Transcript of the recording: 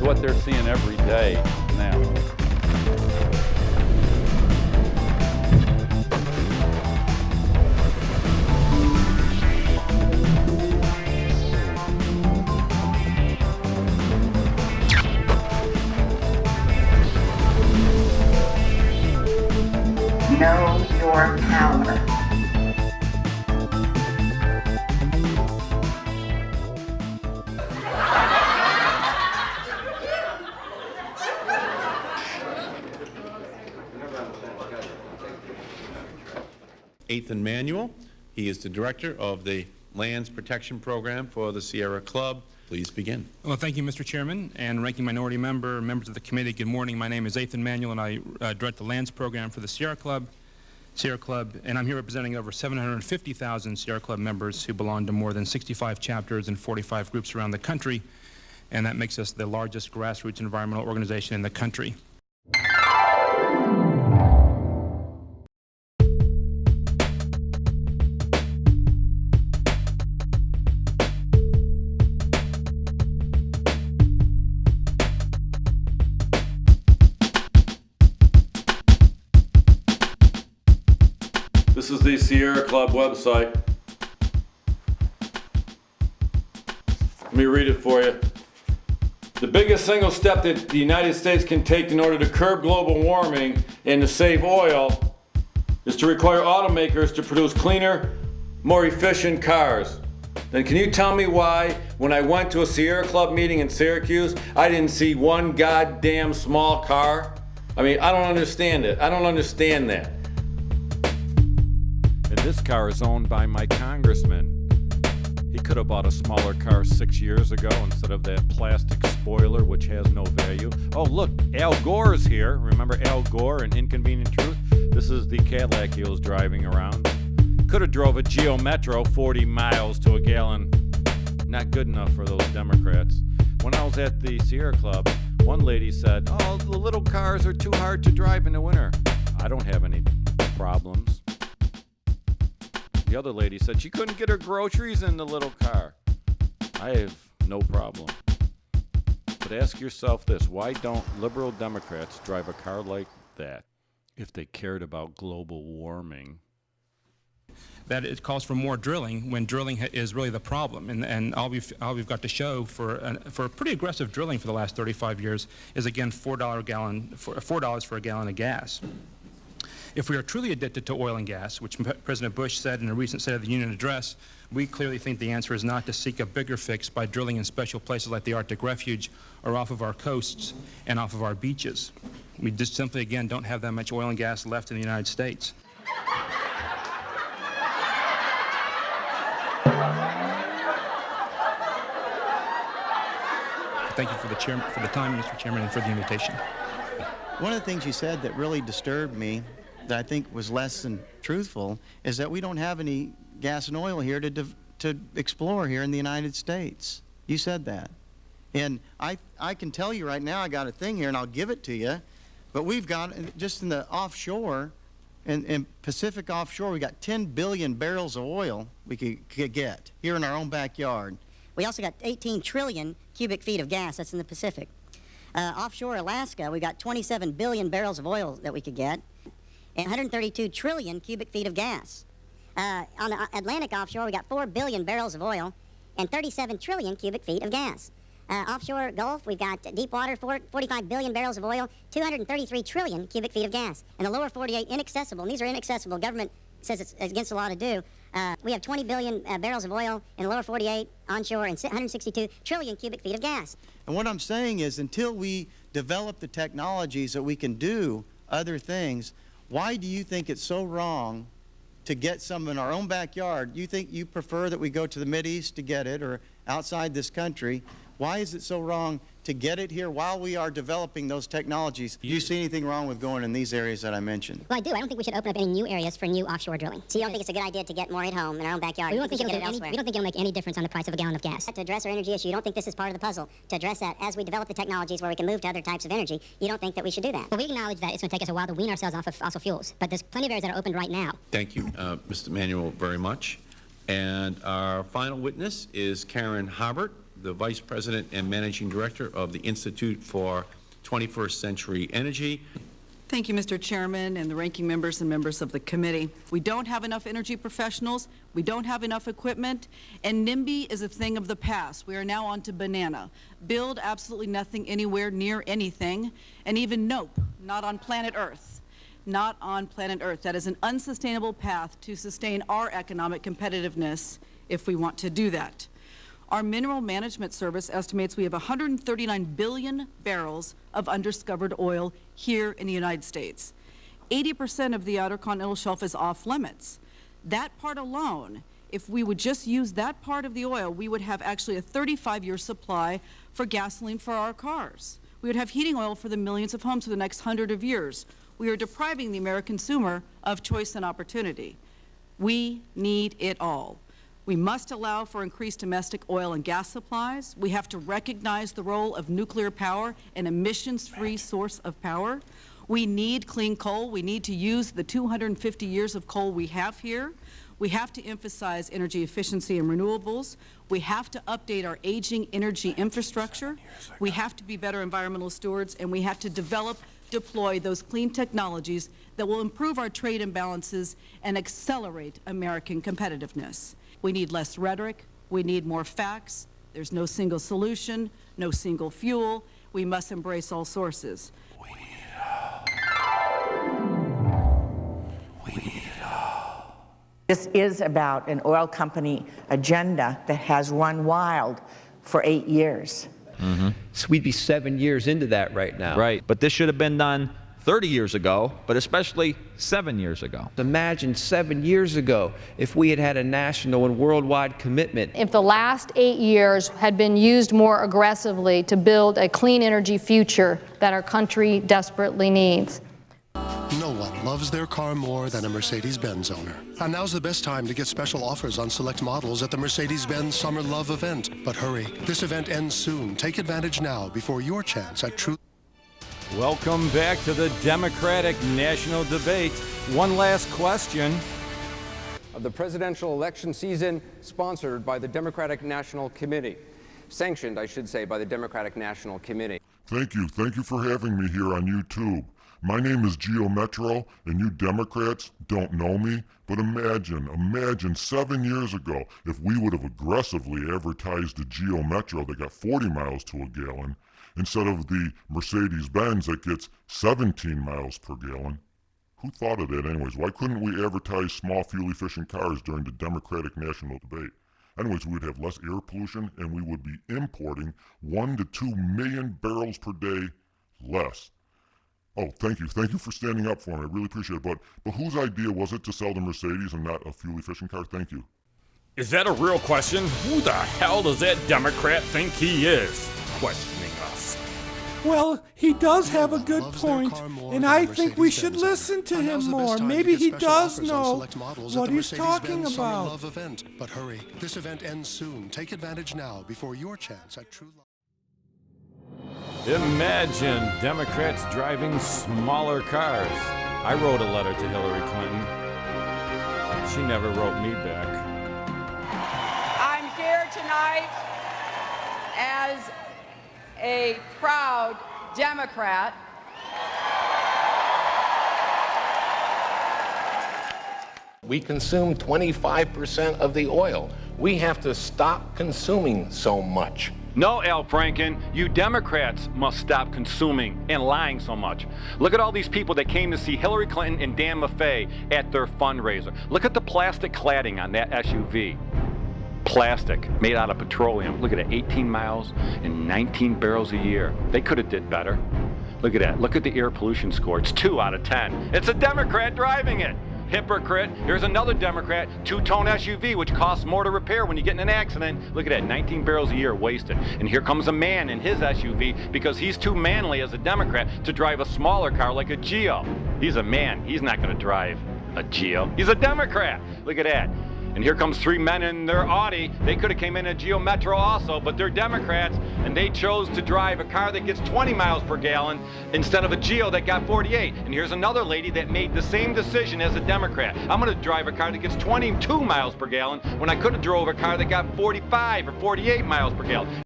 what they're seeing every day now. Know your power. Ethan Manuel. He is the director of the Lands Protection Program for the Sierra Club. Please begin. Well, thank you, Mr. Chairman and Ranking Minority Member, members of the committee. Good morning. My name is Ethan Manuel, and I direct the Lands Program for the Sierra Club, and I'm here representing over 750,000 Sierra Club members who belong to more than 65 chapters and 45 groups around the country, and that makes us the largest grassroots environmental organization in the country. This is the Sierra Club website. Let me read it for you. The biggest single step that the United States can take in order to curb global warming and to save oil is to require automakers to produce cleaner, more efficient cars. Then can you tell me why, when I went to a Sierra Club meeting in Syracuse, I didn't see one goddamn small car? I mean, I don't understand it. I don't understand that. And this car is owned by my congressman. He could have bought a smaller car 6 years ago instead of that plastic spoiler which has no value. Oh look, Al Gore is here. Remember Al Gore in Inconvenient Truth? This is the Cadillac he was driving around. Could have drove a Geo Metro 40 miles to a gallon. Not good enough for those Democrats. When I was at the Sierra Club, one lady said, "Oh, the little cars are too hard to drive in the winter." I don't have any problems. The other lady said she couldn't get her groceries in the little car. I have no problem. But ask yourself this, why don't liberal Democrats drive a car like that if they cared about global warming? That it calls for more drilling when drilling is really the problem. And all we've got to show for pretty aggressive drilling for the last 35 years is, again, $4 for a gallon of gas. If we are truly addicted to oil and gas, which President Bush said in a recent State of the Union address, we clearly think the answer is not to seek a bigger fix by drilling in special places like the Arctic Refuge or off of our coasts and off of our beaches. We just simply, again, don't have that much oil and gas left in the United States. Thank you for the time, Mr. Chairman, and for the invitation. One of the things you said that really disturbed me, that I think was less than truthful, is that we don't have any gas and oil here to explore here in the United States. You said that. And I can tell you right now, I got a thing here, and I'll give it to you, but we've got, just in the offshore, in Pacific offshore, we got 10 billion barrels of oil we could get here in our own backyard. We also got 18 trillion cubic feet of gas. That's in the Pacific. Offshore Alaska, we've got 27 billion barrels of oil that we could get, and 132 trillion cubic feet of gas. On the Atlantic offshore, we got 4 billion barrels of oil and 37 trillion cubic feet of gas. Offshore Gulf, we've got deep water, 45 billion barrels of oil, 233 trillion cubic feet of gas. And the lower 48, inaccessible, and these are inaccessible. Government says it's against the law to do. We have 20 billion barrels of oil in the lower 48 onshore and 162 trillion cubic feet of gas. And what I'm saying is, until we develop the technologies that we can do other things, why do you think it's so wrong to get some in our own backyard? You think you prefer that we go to the Mideast to get it, or outside this country? Why is it so wrong to get it here while we are developing those technologies? Do you see anything wrong with going in these areas that I mentioned? Well, I do. I don't think we should open up any new areas for new offshore drilling. So you don't think it's a good idea to get more at home in our own backyard? We don't think it'll make any difference on the price of a gallon of gas. To address our energy issue, you don't think this is part of the puzzle? To address that, as we develop the technologies where we can move to other types of energy, you don't think that we should do that? Well, we acknowledge that it's going to take us a while to wean ourselves off of fossil fuels, but there's plenty of areas that are open right now. Thank you, Mr. Manuel, very much. And our final witness is Karen Hobart. the Vice President and Managing Director of the Institute for 21st Century Energy. Thank you, Mr. Chairman, and the ranking members and members of the committee. We don't have enough energy professionals, we don't have enough equipment, and NIMBY is a thing of the past. We are now on to banana. Build absolutely nothing anywhere near anything, and even nope, not on planet Earth. Not on planet Earth. That is an unsustainable path to sustain our economic competitiveness if we want to do that. Our Mineral Management Service estimates we have 139 billion barrels of undiscovered oil here in the United States. 80% of the Outer Continental Shelf is off limits. That part alone, if we would just use that part of the oil, we would have actually a 35-year supply for gasoline for our cars. We would have heating oil for the millions of homes for the next 100 of years. We are depriving the American consumer of choice and opportunity. We need it all. We must allow for increased domestic oil and gas supplies. We have to recognize the role of nuclear power, an emissions-free source of power. We need clean coal. We need to use the 250 years of coal we have here. We have to emphasize energy efficiency and renewables. We have to update our aging energy infrastructure. We have to be better environmental stewards, and we have to deploy those clean technologies that will improve our trade imbalances and accelerate American competitiveness. We need less rhetoric. We need more facts. There's no single solution, no single fuel. We must embrace all sources. We need it all. This is about an oil company agenda that has run wild for 8 years. So we'd be 7 years into that right now. Right, but this should have been done 30 years ago, but especially 7 years ago. Imagine 7 years ago if we had had a national and worldwide commitment. If the last 8 years had been used more aggressively to build a clean energy future that our country desperately needs. No one loves their car more than a Mercedes-Benz owner. And now's the best time to get special offers on select models at the Mercedes-Benz Summer Love event. But hurry, this event ends soon. Take advantage now before your chance at true... Welcome back to the Democratic National Debate. One last question. Of the presidential election season, sponsored by the Democratic National Committee. Sanctioned, I should say, by the Democratic National Committee. Thank you. Thank you for having me here on YouTube. My name is Geo Metro, and you Democrats don't know me, but imagine 7 years ago if we would have aggressively advertised a Geo Metro that got 40 miles to a gallon instead of the Mercedes-Benz that gets 17 miles per gallon. Who thought of that anyways? Why couldn't we advertise small fuel-efficient cars during the Democratic National Debate? Anyways, we would have less air pollution, and we would be importing 1 to 2 million barrels per day less. Oh, thank you. Thank you for standing up for me. I really appreciate it. But whose idea was it to sell the Mercedes and not a fuel-efficient car? Thank you. Is that a real question? Who the hell does that Democrat think he is? Questioning us. Well, he does have a good point, and I think we should listen to him more. Maybe he does know what he's talking about. But hurry, this event ends soon. Take advantage now before your chance at true love. Imagine Democrats driving smaller cars. I wrote a letter to Hillary Clinton. She never wrote me back. I'm here tonight as a proud Democrat. We consume 25% of the oil. We have to stop consuming so much. No, Al Franken, you Democrats must stop consuming and lying so much. Look at all these people that came to see Hillary Clinton and Dan Maffei at their fundraiser. Look at the plastic cladding on that SUV. Plastic, made out of petroleum. Look at it, 18 miles and 19 barrels a year. They could have did better. Look at that, look at the air pollution score. It's 2 out of 10. It's a Democrat driving it. Hypocrite. Here's another Democrat, 2-tone SUV, which costs more to repair when you get in an accident. Look at that, 19 barrels a year wasted. And here comes a man in his SUV because he's too manly as a Democrat to drive a smaller car like a Geo. He's a man. He's not going to drive a Geo. He's a Democrat. Look at that. And here comes 3 men in their Audi. They could have came in a Geo Metro also, but they're Democrats, and they chose to drive a car that gets 20 miles per gallon instead of a Geo that got 48. And here's another lady that made the same decision as a Democrat. I'm going to drive a car that gets 22 miles per gallon when I could have drove a car that got 45 or 48 miles per gallon.